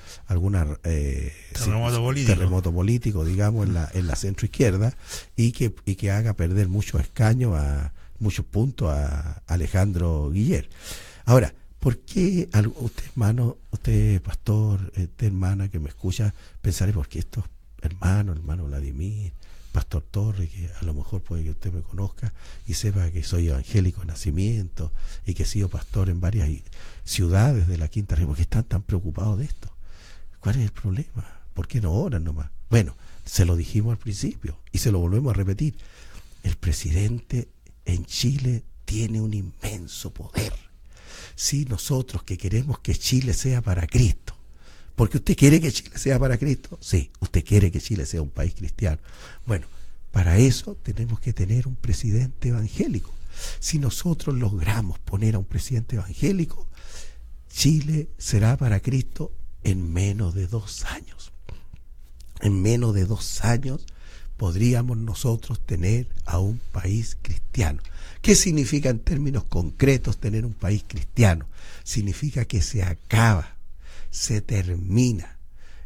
terremoto político, digamos, en la centroizquierda, y que haga perder muchos escaños, muchos puntos a Alejandro Guiller. Ahora, ¿por qué usted, hermano, usted, pastor, usted, hermana, que me escucha, pensaré por qué estos hermano Vladimir, pastor Torres, que a lo mejor puede que usted me conozca y sepa que soy evangélico de nacimiento y que he sido pastor en varias ciudades de la Quinta Región? ¿Por qué están tan preocupados de esto? ¿Cuál es el problema? ¿Por qué no oran nomás? Bueno, se lo dijimos al principio y se lo volvemos a repetir. El presidente en Chile tiene un inmenso poder. Si nosotros que queremos que Chile sea para Cristo, porque usted quiere que Chile sea para Cristo, sí, usted quiere que Chile sea un país cristiano. Bueno, para eso tenemos que tener un presidente evangélico. Si nosotros logramos poner a un presidente evangélico, Chile será para Cristo en menos de 2 años. En menos de 2 años podríamos nosotros tener a un país cristiano. ¿Qué significa en términos concretos tener un país cristiano? Significa que se termina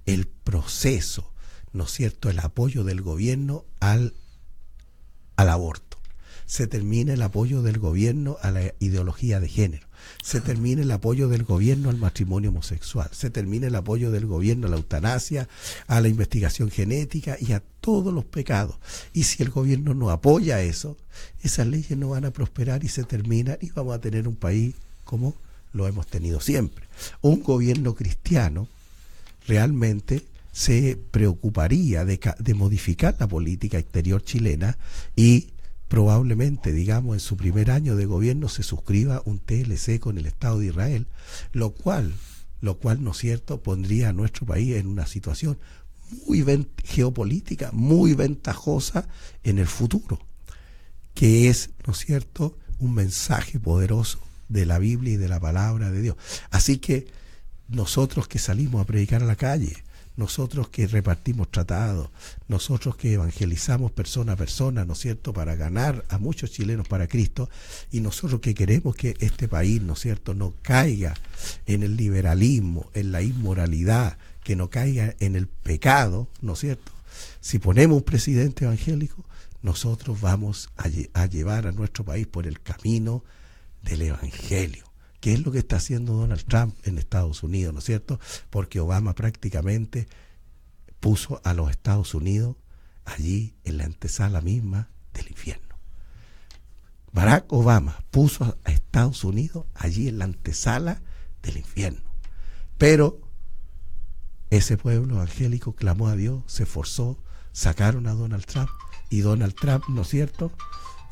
el proceso, ¿no es cierto?, el apoyo del gobierno al aborto. Se termina el apoyo del gobierno a la ideología de género. Se termina el apoyo del gobierno al matrimonio homosexual. Se termina el apoyo del gobierno a la eutanasia, a la investigación genética y a todos los pecados. Y si el gobierno no apoya eso, esas leyes no van a prosperar y se terminan, y vamos a tener un país como lo hemos tenido siempre. Un gobierno cristiano realmente se preocuparía de modificar la política exterior chilena y probablemente, digamos, en su primer año de gobierno se suscriba un TLC con el Estado de Israel, lo cual, ¿no es cierto?, pondría a nuestro país en una situación muy geopolítica, muy ventajosa en el futuro, que es, ¿no es cierto?, un mensaje poderoso de la Biblia y de la palabra de Dios. Así que nosotros que salimos a predicar a la calle, nosotros que repartimos tratados, nosotros que evangelizamos persona a persona, ¿no es cierto?, para ganar a muchos chilenos para Cristo, y nosotros que queremos que este país, ¿no es cierto?, no caiga en el liberalismo, en la inmoralidad, que no caiga en el pecado, ¿no es cierto? Si ponemos un presidente evangélico, nosotros vamos a llevar a nuestro país por el camino del evangelio, que es lo que está haciendo Donald Trump en Estados Unidos, ¿no es cierto? Porque Obama prácticamente puso a los Estados Unidos allí en la antesala misma del infierno. Barack Obama puso a Estados Unidos allí en la antesala del infierno. Pero ese pueblo evangélico clamó a Dios, se esforzó, sacaron a Donald Trump, y Donald Trump, ¿no es cierto?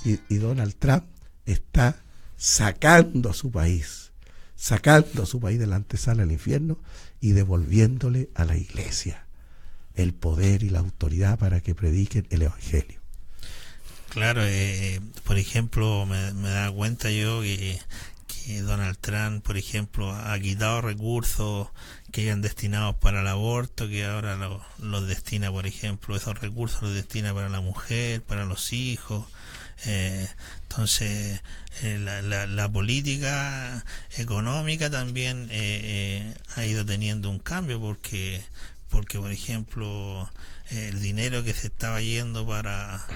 Y Donald Trump está sacando a su país de la antesala del infierno y devolviéndole a la iglesia el poder y la autoridad para que prediquen el evangelio.
Claro, por ejemplo, me da cuenta yo que Donald Trump, por ejemplo, ha quitado recursos que eran destinados para el aborto, que ahora los destina, por ejemplo, esos recursos los destina para la mujer, para los hijos. Entonces la política económica también ha ido teniendo un cambio, porque por ejemplo el dinero que se estaba yendo para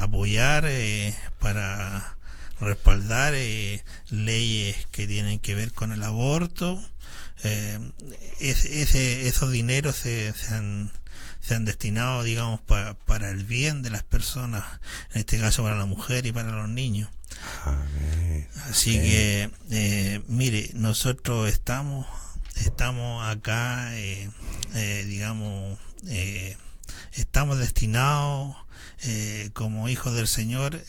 apoyar, para respaldar leyes que tienen que ver con el aborto, esos dineros se han destinado, digamos, para el bien de las personas, en este caso para la mujer y para los niños. Así que mire, nosotros estamos acá, digamos, estamos destinados como hijos del Señor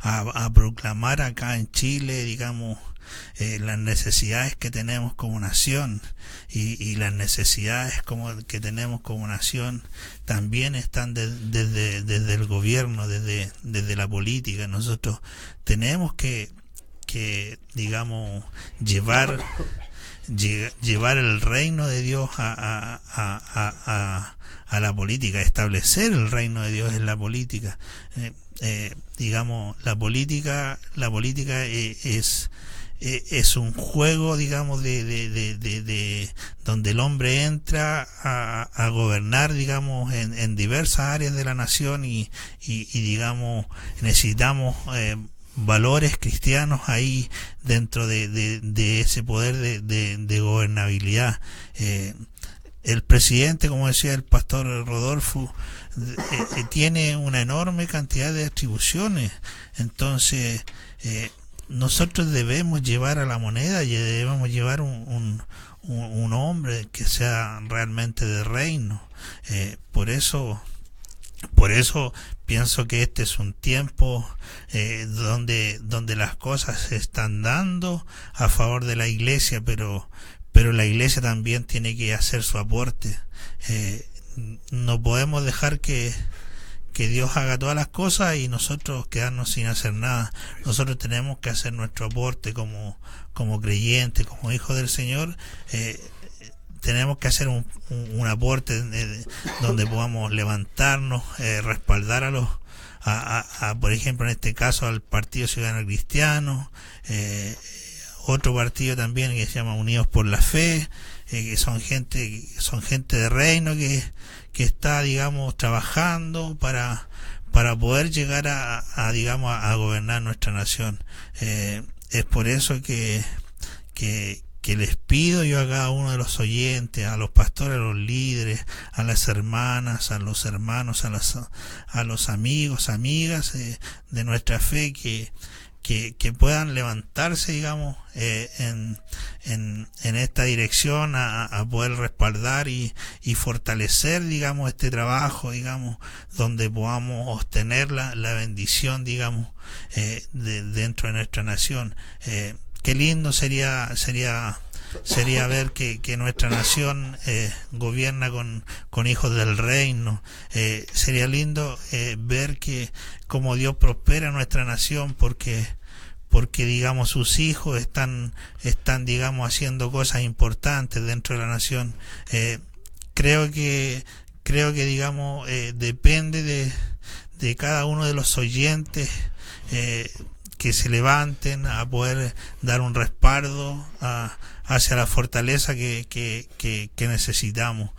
a proclamar acá en Chile, digamos, las necesidades que tenemos como nación, y las necesidades que tenemos como nación también están desde el gobierno, desde la política. Nosotros tenemos que digamos, llevar el reino de Dios a la política, establecer el reino de Dios en la política. Digamos, la política es un juego, digamos, de donde el hombre entra a gobernar, digamos, en diversas áreas de la nación, y digamos, necesitamos valores cristianos ahí dentro de ese poder de gobernabilidad. El presidente, como decía el pastor Rodolfo, tiene una enorme cantidad de atribuciones. Entonces nosotros debemos llevar a la moneda, y debemos llevar un hombre que sea realmente de reino. Por eso pienso que este es un tiempo donde las cosas se están dando a favor de la iglesia, pero la iglesia también tiene que hacer su aporte. No podemos dejar que Dios haga todas las cosas y nosotros quedarnos sin hacer nada. Nosotros tenemos que hacer nuestro aporte como creyentes, como hijos del Señor. Tenemos que hacer un aporte donde podamos levantarnos, respaldar a por ejemplo, en este caso, al Partido Ciudadano Cristiano, otro partido también que se llama Unidos por la Fe, que son gente de reino que está, digamos, trabajando para poder llegar digamos, a gobernar nuestra nación. Es por eso que les pido yo a cada uno de los oyentes, a los pastores, a los líderes, a las hermanas, a los hermanos, a los amigos, amigas de nuestra fe, que puedan levantarse, digamos, en esta dirección, a poder respaldar y fortalecer, digamos, este trabajo, digamos, donde podamos obtener la bendición, digamos, dentro de nuestra nación. Qué lindo sería ver que nuestra nación gobierna con hijos del reino. Sería lindo ver que como Dios prospera nuestra nación, porque digamos, sus hijos están digamos, haciendo cosas importantes dentro de la nación. Creo que digamos, depende de cada uno de los oyentes que se levanten a poder dar un respaldo hacia la fortaleza que necesitamos.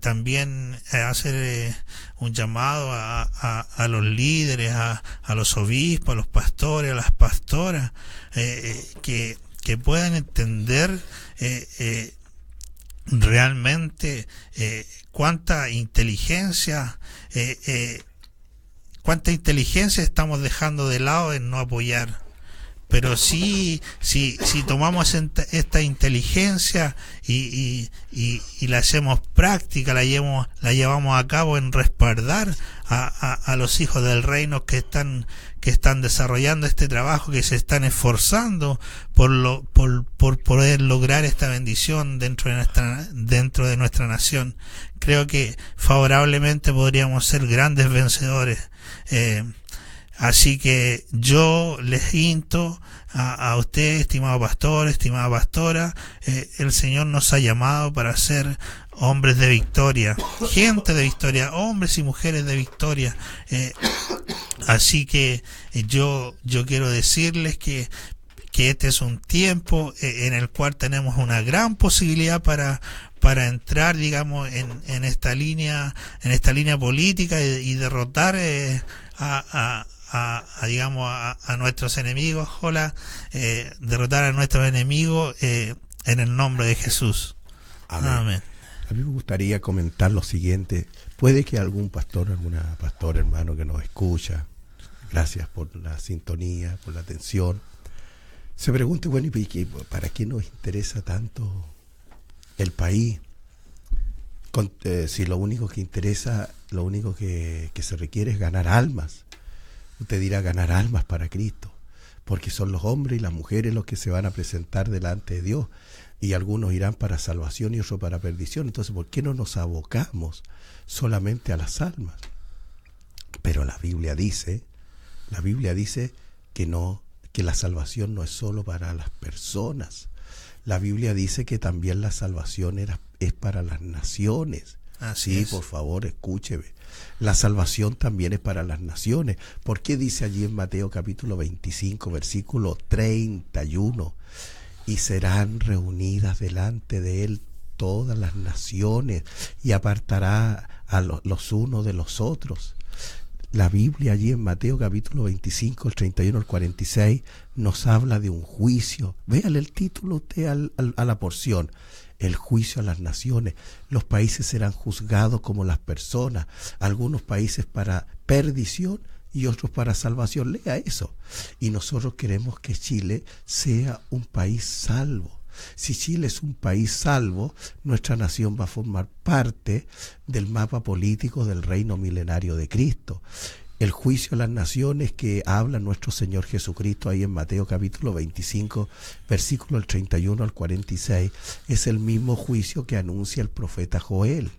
También hacer un llamado a los líderes, a los obispos, a los pastores, a las pastoras, que puedan entender realmente cuánta inteligencia estamos dejando de lado en no apoyar. Pero si tomamos esta inteligencia y la hacemos práctica, la llevamos a cabo en respaldar a los hijos del reino que están desarrollando este trabajo, que se están esforzando por poder lograr esta bendición dentro de nuestra nación, creo que favorablemente podríamos ser grandes vencedores. Así que yo les insto a usted, estimado pastor, estimada pastora, el Señor nos ha llamado para ser hombres de victoria, gente de victoria, hombres y mujeres de victoria. Así que yo quiero decirles que este es un tiempo en el cual tenemos una gran posibilidad para entrar, digamos, en esta línea política y derrotar a nuestros enemigos. Derrotar a nuestros enemigos en el nombre de Jesús.
Amén.
Amén.
A mí me gustaría comentar lo siguiente. Puede que algún pastor, alguna pastora, hermano que nos escucha, gracias por la sintonía, por la atención, se pregunte, bueno, ¿y para qué nos interesa tanto el país? Si lo único que interesa, lo único que se requiere es ganar almas. Usted dirá, ganar almas para Cristo, porque son los hombres y las mujeres los que se van a presentar delante de Dios, y algunos irán para salvación y otros para perdición. Entonces, ¿por qué no nos abocamos solamente a las almas? Pero la Biblia dice que la salvación no es solo para las personas. La Biblia dice que también la salvación es para las naciones.
Así es.
Por favor, escúcheme. La salvación también es para las naciones. ¿Por qué dice allí en Mateo capítulo 25, versículo 31? Y serán reunidas delante de él todas las naciones, y apartará a los unos de los otros. La Biblia allí en Mateo capítulo 25, el 31 al 46, nos habla de un juicio. Véale el título usted a la porción. El juicio a las naciones. Los países serán juzgados como las personas. Algunos países para perdición y otros para salvación. Lea eso. Y nosotros queremos que Chile sea un país salvo. Si Chile es un país salvo, nuestra nación va a formar parte del mapa político del reino milenario de Cristo. El juicio a las naciones que habla nuestro Señor Jesucristo ahí en Mateo capítulo 25, versículo del 31 al 46, es el mismo juicio que anuncia el profeta Joel.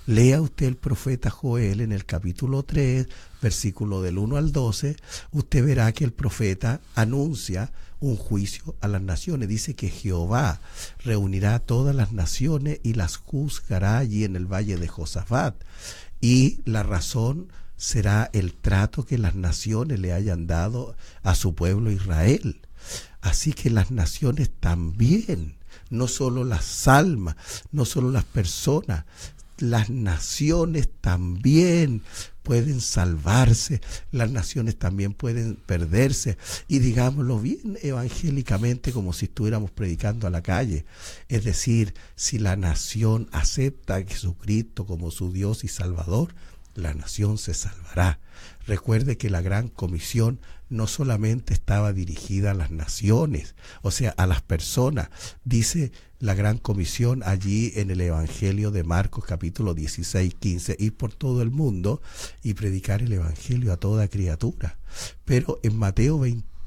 Lea usted el profeta Joel en el capítulo 3, versículo del 1 al 12, usted verá que el profeta anuncia un juicio a las naciones. Dice que Jehová reunirá a todas las naciones y las juzgará allí en el valle de Josafat. Y la razón será el trato que las naciones le hayan dado a su pueblo Israel. Así que las naciones también, no solo las almas, no solo las personas, las naciones también pueden salvarse, las naciones también pueden perderse, y digámoslo bien evangélicamente, como si estuviéramos predicando a la calle. Es decir, si la nación acepta a Jesucristo como su Dios y Salvador, la nación se salvará. Recuerde que la Gran Comisión no solamente estaba dirigida a las naciones, o sea, a las personas. Dice la Gran Comisión allí en el Evangelio de Marcos capítulo 16, 15, ir por todo el mundo y predicar el Evangelio a toda criatura. Pero en Mateo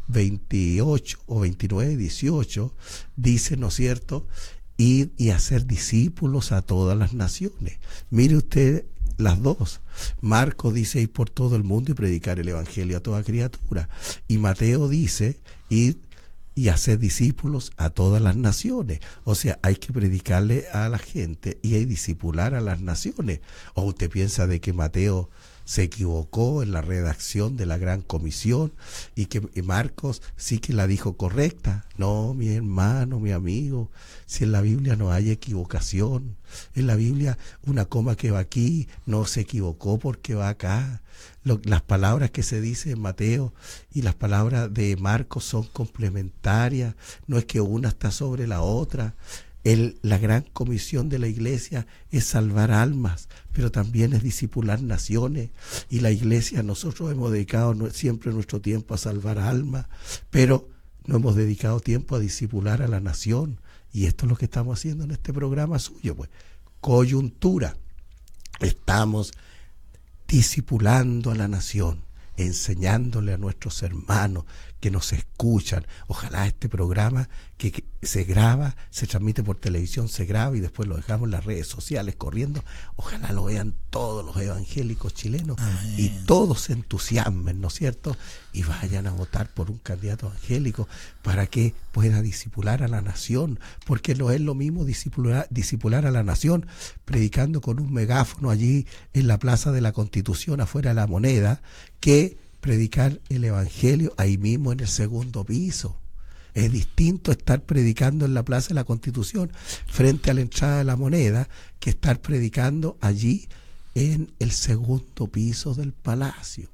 28 o 29, 18 dice, ¿no es cierto?, ir y hacer discípulos a todas las naciones. Mire usted las dos. Marcos dice ir por todo el mundo y predicar el Evangelio a toda criatura. Y Mateo dice ir y hacer discípulos a todas las naciones. O sea, hay que predicarle a la gente y hay que discipular a las naciones. ¿O usted piensa de que Mateo se equivocó en la redacción de la Gran Comisión y que Marcos sí que la dijo correcta? No, mi hermano, mi amigo, si en la Biblia no hay equivocación. En la Biblia una coma que va aquí no se equivocó porque va acá. Las palabras que se dicen en Mateo y las palabras de Marcos son complementarias, no es que una está sobre la otra. La gran comisión de la iglesia es salvar almas, pero también es discipular naciones. Y la iglesia, nosotros hemos dedicado siempre nuestro tiempo a salvar almas, pero no hemos dedicado tiempo a discipular a la nación. Y esto es lo que estamos haciendo en este programa suyo, pues. Coyuntura. Estamos discipulando a la nación, enseñándole a nuestros hermanos que nos escuchan. Ojalá este programa
que se graba, se transmite por televisión, se graba y después lo dejamos en las redes sociales corriendo. Ojalá lo vean todos los evangélicos chilenos. Amén. Y todos se entusiasmen, ¿no es cierto? Y vayan a votar por un candidato evangélico para que pueda discipular a la nación, porque no es lo mismo discipular a la nación predicando con un megáfono allí en la Plaza de la Constitución afuera de la Moneda, que predicar el evangelio ahí mismo en el segundo piso. Es distinto estar predicando en la Plaza de la Constitución frente a la entrada de la Moneda que estar predicando allí en el segundo piso del palacio.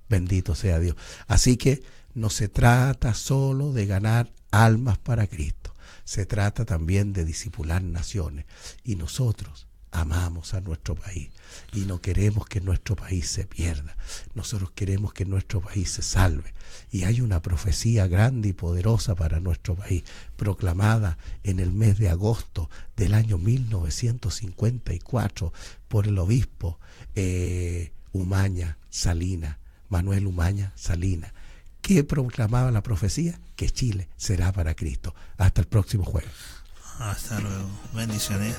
Bendito sea Dios. Así que no se trata solo de ganar almas para Cristo, se trata también de discipular naciones. Y nosotros amamos a nuestro país y no queremos que nuestro país se pierda. Nosotros queremos que nuestro país se salve. Y hay una profecía grande y poderosa para nuestro país, proclamada en el mes de agosto del año 1954 por el obispo Umaña Salina, Manuel Umaña Salina. ¿Qué proclamaba la profecía? Que Chile será para Cristo. Hasta el próximo jueves.
Hasta luego. Bendiciones.